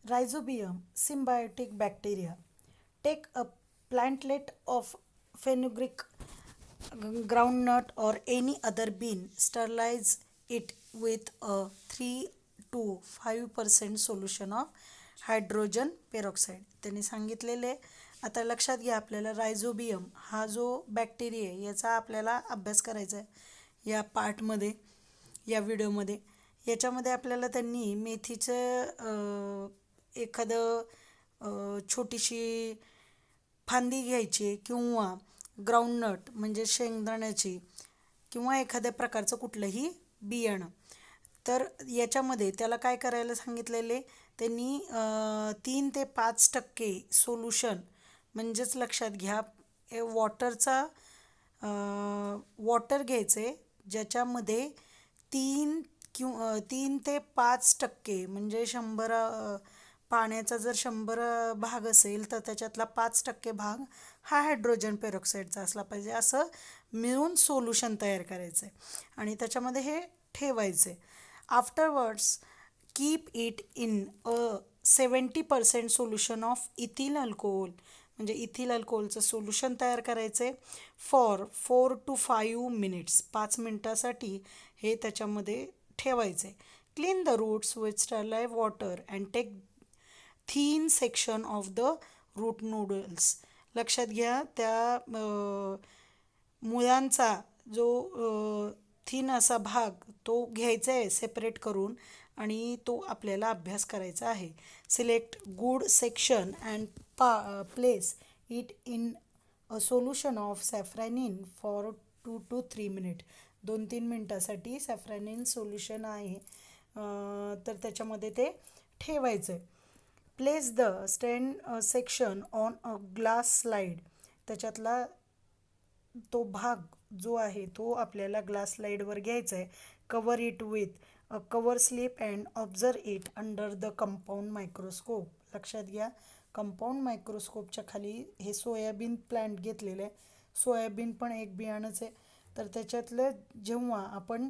Rhizobium, symbiotic bacteria. Take a plantlet of fenugreek, groundnut, or any other bean, sterilize it with a 3 to 5% solution of hydrogen peroxide. त्यांनी सांगितलेले. आता लक्षात घ्या, आपल्याला rhizobium हा जो बॅक्टेरिया आहे याचा आपल्याला अभ्यास करायचा आहे या पार्टमध्ये, या व्हिडिओमध्ये. याच्यामध्ये आपल्याला त्यांनी मेथीचं एखादं छोटीशी फांदी घ्यायची किंवा ग्राउंडनट म्हणजे शेंगदाण्याची किंवा एखाद्या प्रकारचं कुठलंही बियाणं. तर याच्यामध्ये त्याला काय करायला सांगितलेले त्यांनी 3 ते 5% सोल्युशन, म्हणजेच लक्षात घ्या वॉटरचा वॉटर घ्यायचे ज्याच्यामध्ये 3 ते 5% म्हणजे 100 पाण्याचा जर 100 भाग असेल तर त्याच्यातला 5% भाग हा हायड्रोजन पेरॉक्साईडचा असला पाहिजे. असं मिळून सोल्युशन तयार करायचं आहे आणि त्याच्यामध्ये हे ठेवायचे. Afterwards keep it in a 70% solution of ethyl alcohol, म्हणजे इथिल अल्कोहोलचं सोल्युशन तयार करायचे फॉर 4 to 5 मिनिट्स, 5 मिनटासाठी हे त्याच्यामध्ये ठेवायचे. Clean the roots with sterile water and take thin section of the root noodles. लक्षात घ्या त्या मुळांचा जो थीन असा भाग तो घ्यायचा आहे सेपरेट करून आणि तो आपल्याला अभ्यास करायचा आहे. Select good section and place it in a solution of safranin for 2 to 3 minute. 2-3 मिनटासाठी सॅफ्रॅनिन सोल्युशन आहे तर त्याच्यामध्ये ते ठेवायचं आहे. Place the stained section on a glass slide. त्याच्यातला तो भाग जो आहे तो आपल्याला ग्लास स्लाईडवर घ्यायचा आहे. Cover it with a cover slip and observe it under the compound microscope. लक्षात घ्या कंपाऊंड मायक्रोस्कोपच्या खाली हे सोयाबीन प्लांट घेतलेलं आहे. सोयाबीन पण एक बियाणंच आहे. तर त्याच्यातलं जेव्हा आपण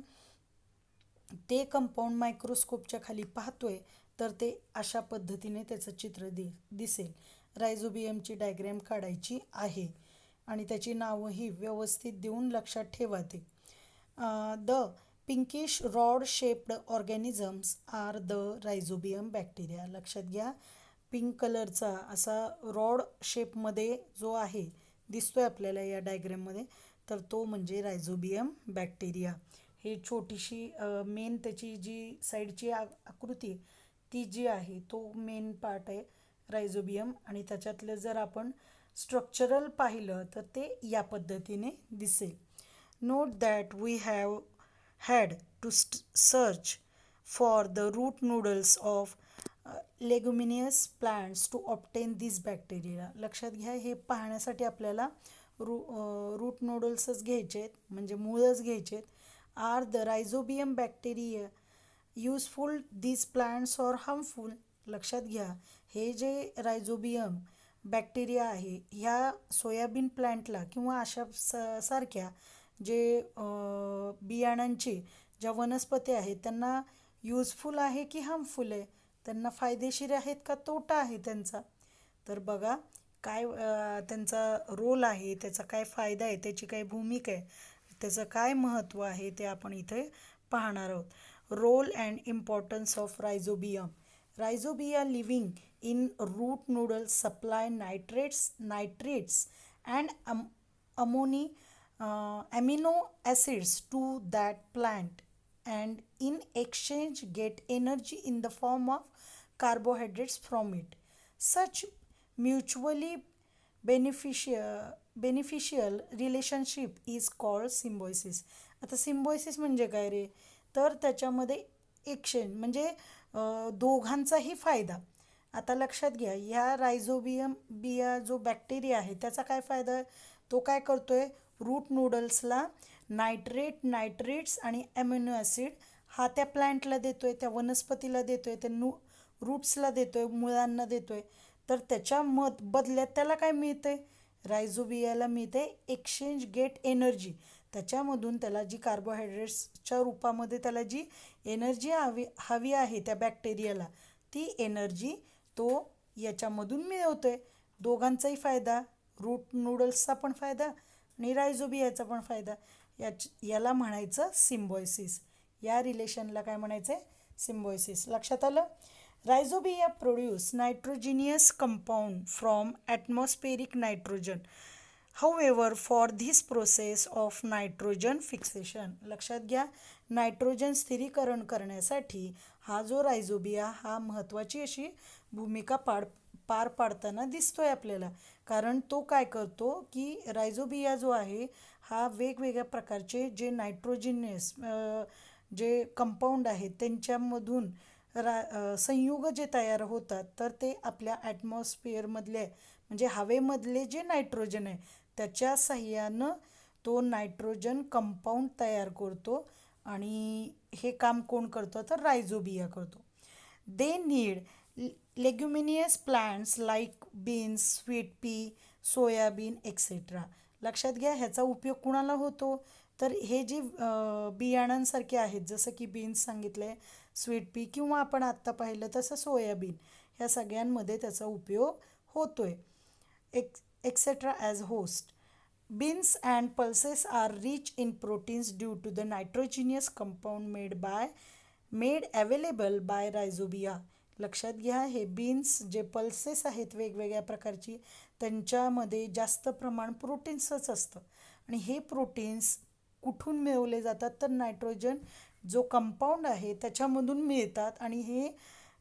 ते कंपाऊंड मायक्रोस्कोपच्या खाली पाहतोय तर ते अशा पद्धतीने त्याचं चित्र दिसेल. रायझोबियमची डायग्रॅम काढायची आहे आणि त्याची नावंही व्यवस्थित देऊन लक्षात ठेवा. ते the pinkish rod shaped organisms are the rhizobium bacteria. लक्षात घ्या पिंक कलरचा असा रॉड शेपमध्ये जो आहे दिसतोय आपल्याला या डायग्रॅममध्ये तर तो म्हणजे रायझोबियम बॅक्टेरिया. हे छोटीशी मेन त्याची जी साईडची आकृती ती जी आहे तो मेन पार्ट आहे रायझोबियम आणि त्याच्यातलं जर आपण स्ट्रक्चरल पाहिलं तर ते या पद्धतीने दिसेल. Note that we have had to search for the root nodules of leguminous plants to obtain this bacteria. लक्षात घ्या हे पाहण्यासाठी आपल्याला रूट नूडल्सच घ्यायचे आहेत म्हणजे मूळच घ्यायचे आहेत. Are the rhizobium bacteria useful this plants or harmful. लक्षात घ्या हे जे रायझोबियम बॅक्टेरिया आहे ह्या सोयाबीन प्लांटला किंवा अशा सारख्या जे बियाणांची ज्या वनस्पती आहेत त्यांना युजफुल आहे की हार्मफुल आहे, त्यांना फायदेशीर आहेत का तोटा आहे त्यांचा. तर बघा काय त्यांचा रोल आहे, त्याचा काय फायदा आहे, त्याची काय भूमिका आहे, त्याचं काय महत्त्व आहे ते आपण इथे पाहणार आहोत. Role and importance of rhizobium. Rhizobia living in root noodles supply nitrates and amino acids to that plant and in exchange get energy in the form of carbohydrates from it. Such mutually beneficial relationship is called symbiosis. आता Symbiosis म्हणजे काय रे, तर त्याच्यामध्ये exchange म्हणजे दोघांचाही फायदा. आता लक्षात घ्या ह्या रायझोबियम बिया जो बॅक्टेरिया आहे त्याचा काय फायदा आहे, तो काय करतोय रूट नूडल्सला नायट्रेट्स आणि ॲमिनो ॲसिड हा त्या प्लांटला देतोय, त्या वनस्पतीला देतोय, त्या रूट्सला देतोय, मुळांना देतोय. तर त्याच्या बदल्यात त्याला काय मिळते, रायझोबियाला मिळते एक्सचेंज गेट एनर्जी. त्याच्यामधून त्याला जी कार्बोहायड्रेट्सच्या रूपामध्ये त्याला जी एनर्जी हवी आहे त्या बॅक्टेरियाला ती एनर्जी तो याच्यामधून मिळवतोय. दोघांचाही फायदा, रूट नूडल्सचा पण फायदा आणि रायझोबियाचा पण फायदा. याला म्हणायचं सिम्बायोसिस. या रिलेशनला काय म्हणायचं आहे? सिम्बायोसिस. लक्षात आलं? Rhizobia produce nitrogenous compound from atmospheric nitrogen. However, for this process of nitrogen fixation, लक्षात घ्या, नायट्रोजन स्थिरीकरण करण्यासाठी हा जो रायझोबिया हा महत्त्वाची अशी भूमिका पार पाडताना दिसतोय आपल्याला. कारण तो काय करतो की रायझोबिया जो आहे हा वेगवेगळ्या प्रकारचे जे नायट्रोजिनियस जे कंपाऊंड आहेत त्यांच्यामधून संयुग जे तयार होतात तर ते आपल्या ॲटमॉस्फिअरमधले म्हणजे हवेमधले जे नायट्रोजन आहे त्याच्या साह्यानं तो नायट्रोजन कंपाऊंड तयार करतो. आणि हे काम कोण करतो? तर रायझोबिया करतो. They need लेग्युमिनियस plants like beans, sweet pea, soybean etcetera. लक्षात घ्या, ह्याचा उपयोग कुणाला होतो? तर हे जे बियाणांसारखे आहेत जसं की बीन्स सांगितले, स्वीट पी किंवा आपण आत्ता पाहिलं तसं सोयाबीन, ह्या सगळ्यांमध्ये त्याचा उपयोग होतोय. Etcetera as host. Beans and pulses are rich in proteins due to the nitrogenous compound made available by rhizobia. लक्षात घ्या, हे बीन्स जे पल्सेस आहेत वेगवेगळ्या प्रकारची त्यांच्यामध्ये जास्त प्रमाण प्रोटीन्सच असतं. आणि हे प्रोटीन्स कुठून मिळवले जातात? तर नायट्रोजन जो कंपाऊंड आहे त्याच्यामधून मिळतात. आणि हे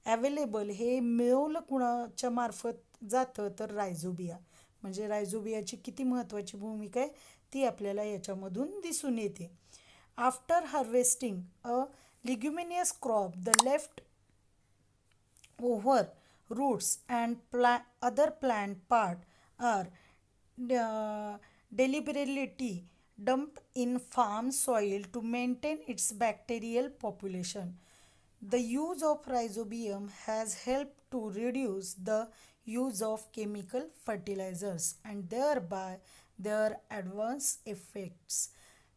ॲवेलेबल हे मिळवलं कुणाच्या मार्फत जातं? तर रायझोबिया. म्हणजे रायझोबियाची किती महत्त्वाची भूमिका आहे ती आपल्याला याच्यामधून दिसून येते. After harvesting a leguminous crop the left over roots and other plant part are deliberately dumped in farm soil to maintain its bacterial population. The use of rhizobium has helped to reduce the use of chemical fertilizers and thereby their adverse effects.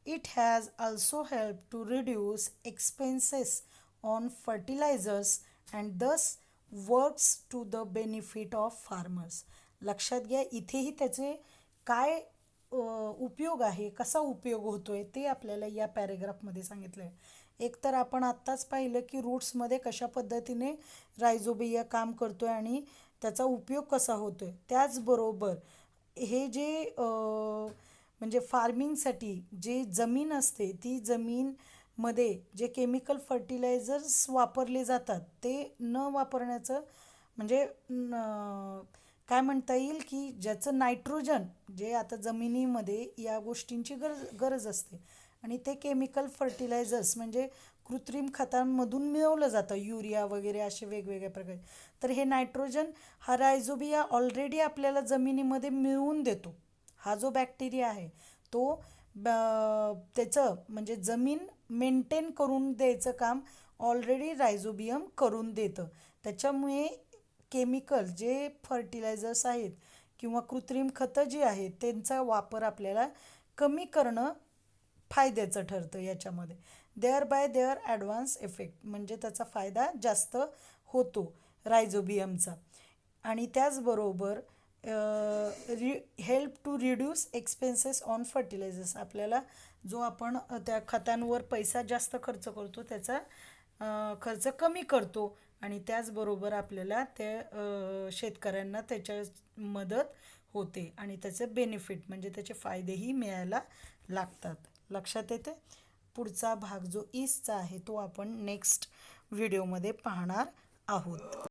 It has also helped to reduce expenses on fertilizers and thus works to the benefit of farmers. लक्षात घ्या, इथेही त्याचे काय उपयोग आहे, कसा उपयोग होतोय ते आपल्याला या पॅरेग्राफमध्ये सांगितलं आहे. एकतर आपण आत्ताच पाहिलं की रूट्समध्ये कशा पद्धतीने रायझोबिया काम करतोय आणि त्याचा उपयोग कसा होतोय. त्याचबरोबर हे जे म्हणजे फार्मिंगसाठी जे जमीन असते ती जमीनमध्ये जे केमिकल फर्टिलायझर्स वापरले जातात ते न वापरण्याचं म्हणजे काय म्हणता येईल की ज्याचं नायट्रोजन जे आता जमिनीमध्ये या गोष्टींची गरज असते आणि ते केमिकल फर्टिलायझर्स म्हणजे कृत्रिम खतांमधून मिळवलं जातं, युरिया वगैरे असे वेगवेगळ्या प्रकारे. तर हे नायट्रोजन हा रायझोबिया ऑलरेडी आपल्याला जमिनीमध्ये मिळवून देतो. हा जो बॅक्टेरिया आहे तो त्याचं म्हणजे जमीन मेंटेन करून द्यायचं काम ऑलरेडी रायझोबियम करून देतं. त्याच्यामुळे केमिकल जे फर्टिलायझर्स आहेत किंवा कृत्रिम खतं जी आहेत त्यांचा वापर आपल्याला कमी करणं फायद्याचं ठरतं याच्यामध्ये. देअर ॲडव्हान्स इफेक्ट म्हणजे त्याचा फायदा जास्त होतो रायझोबियमचा. आणि त्याचबरोबर help to reduce expenses on fertilisers. आपल्याला जो आपण त्या खतांवर पैसा जास्त खर्च करतो त्याचा खर्च कमी करतो. आणि त्याचबरोबर आपल्याला त्या शेतकऱ्यांना त्याच्या मदत होते आणि त्याचे बेनिफिट म्हणजे त्याचे फायदेही मिळायला लागतात. लक्षात येते? पुढचा भाग जो ईस्टचा आहे तो आपण नेक्स्ट व्हिडिओमध्ये पाहणार आहोत.